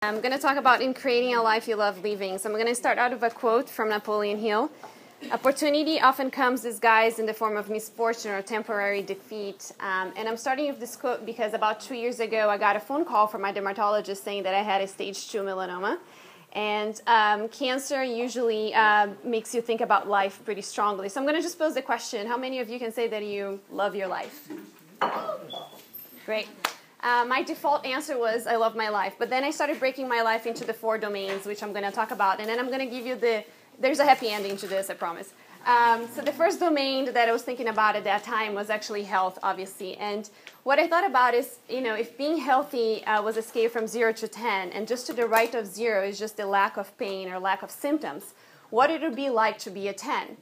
I'm going to talk about in creating a life you love living. So I'm going to start out with a quote from Napoleon Hill. Opportunity often comes disguised in the form of misfortune or temporary defeat. And I'm starting with this quote because about 2 years ago, I got a phone call from my dermatologist saying that I had a stage 2 melanoma. And cancer usually makes you think about life pretty strongly. So I'm going to just pose the question, how many of you can say that you love your life? Great. My default answer was, I love my life. But then I started breaking my life into the 4 domains, which I'm going to talk about. And then I'm going to give you there's a happy ending to this, I promise. So the first domain that I was thinking about at that time was actually health, obviously. And what I thought about is, if being healthy was a scale from 0 to 10, and just to the right of 0 is just the lack of pain or lack of symptoms, what it would be like to be a 10.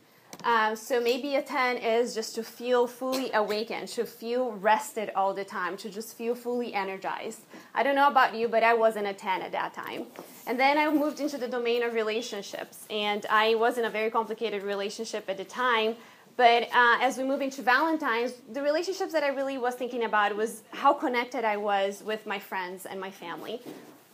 So maybe a 10 is just to feel fully awakened, to feel rested all the time, to just feel fully energized. I don't know about you, but I wasn't a 10 at that time. And then I moved into the domain of relationships. And I was in a very complicated relationship at the time. But as we move into Valentine's, the relationships that I really was thinking about was how connected I was with my friends and my family.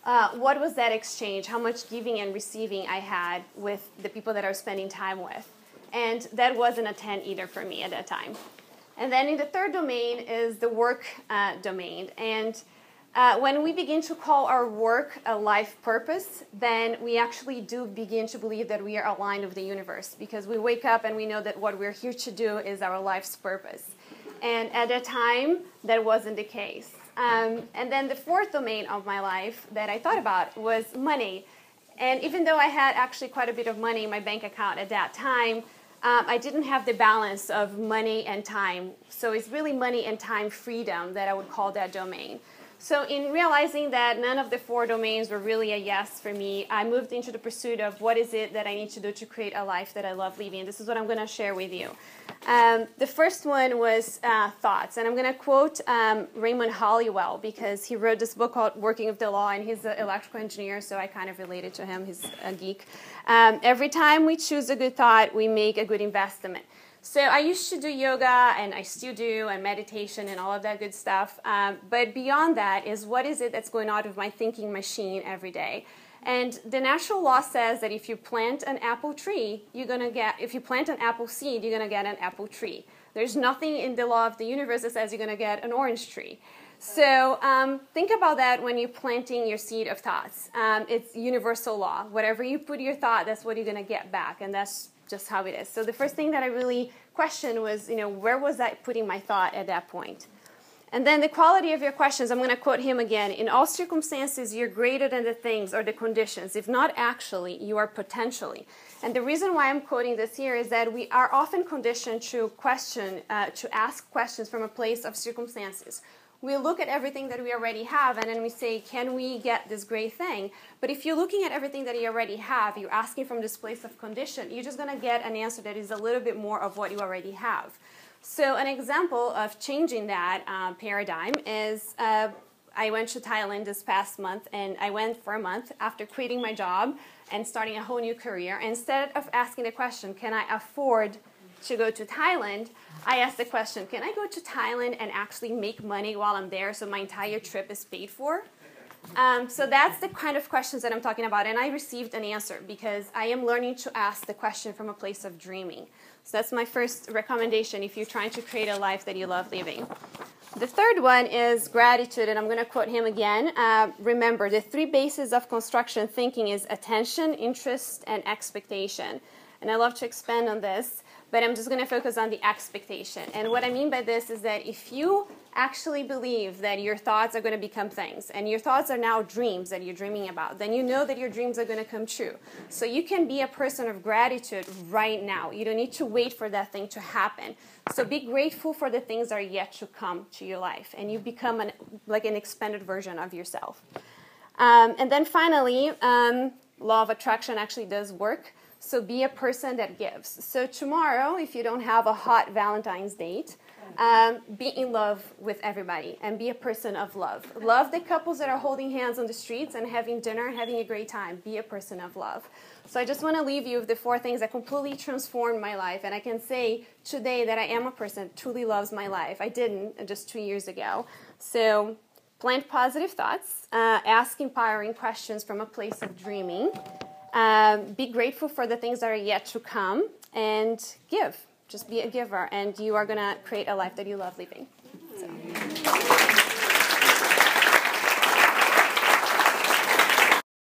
What was that exchange? How much giving and receiving I had with the people that I was spending time with. And that wasn't a 10 either for me at that time. And then in the third domain is the work domain. And when we begin to call our work a life purpose, then we actually do begin to believe that we are aligned with the universe, because we wake up and we know that what we're here to do is our life's purpose. And at that time, that wasn't the case. And then the fourth domain of my life that I thought about was money. And even though I had actually quite a bit of money in my bank account at that time, I didn't have the balance of money and time. So it's really money and time freedom that I would call that domain. So in realizing that none of the 4 domains were really a yes for me, I moved into the pursuit of what is it that I need to do to create a life that I love living. This is what I'm going to share with you. The first one was thoughts. And I'm going to quote Raymond Halliwell, because he wrote this book called Working with the Law, and he's an electrical engineer, so I kind of related to him. He's a geek. Every time we choose a good thought, we make a good investment. So I used to do yoga, and I still do, and meditation, and all of that good stuff. But beyond that is, what is it that's going on with my thinking machine every day? And the natural law says that if you plant an apple tree, if you plant an apple seed, you're going to get an apple tree. There's nothing in the law of the universe that says you're going to get an orange tree. So think about that when you're planting your seed of thoughts. It's universal law. Whatever you put your thought, that's what you're going to get back. And that's just how it is. So the first thing that I really questioned was, where was I putting my thought at that point? And then the quality of your questions, I'm going to quote him again. In all circumstances, you're greater than the things or the conditions. If not actually, you are potentially. And the reason why I'm quoting this here is that we are often conditioned to ask questions from a place of circumstances. We look at everything that we already have, and then we say, can we get this great thing? But if you're looking at everything that you already have, you're asking from this place of condition, you're just going to get an answer that is a little bit more of what you already have. So an example of changing that paradigm is I went to Thailand this past month, and I went for a month after quitting my job and starting a whole new career. Instead of asking the question, can I afford to go to Thailand, I asked the question, can I go to Thailand and actually make money while I'm there so my entire trip is paid for? So that's the kind of questions that I'm talking about, and I received an answer because I am learning to ask the question from a place of dreaming. So that's my first recommendation if you're trying to create a life that you love living. The third one is gratitude, and I'm going to quote him again. Remember, the 3 bases of construction thinking is attention, interest, and expectation. And I love to expand on this, but I'm just going to focus on the expectation. And what I mean by this is that if you actually believe that your thoughts are going to become things, and your thoughts are now dreams that you're dreaming about, then you know that your dreams are going to come true. So you can be a person of gratitude right now. You don't need to wait for that thing to happen. So be grateful for the things that are yet to come to your life, and you become like an expanded version of yourself. And then finally, law of attraction actually does work. So be a person that gives. So tomorrow, if you don't have a hot Valentine's date, be in love with everybody and be a person of love. Love the couples that are holding hands on the streets and having dinner and having a great time. Be a person of love. So I just want to leave you with the 4 things that completely transformed my life. And I can say today that I am a person that truly loves my life. I didn't just 2 years ago. So Plant positive thoughts. Ask empowering questions from a place of dreaming. Be grateful for the things that are yet to come. And give. Just be a giver. And you are going to create a life that you love living.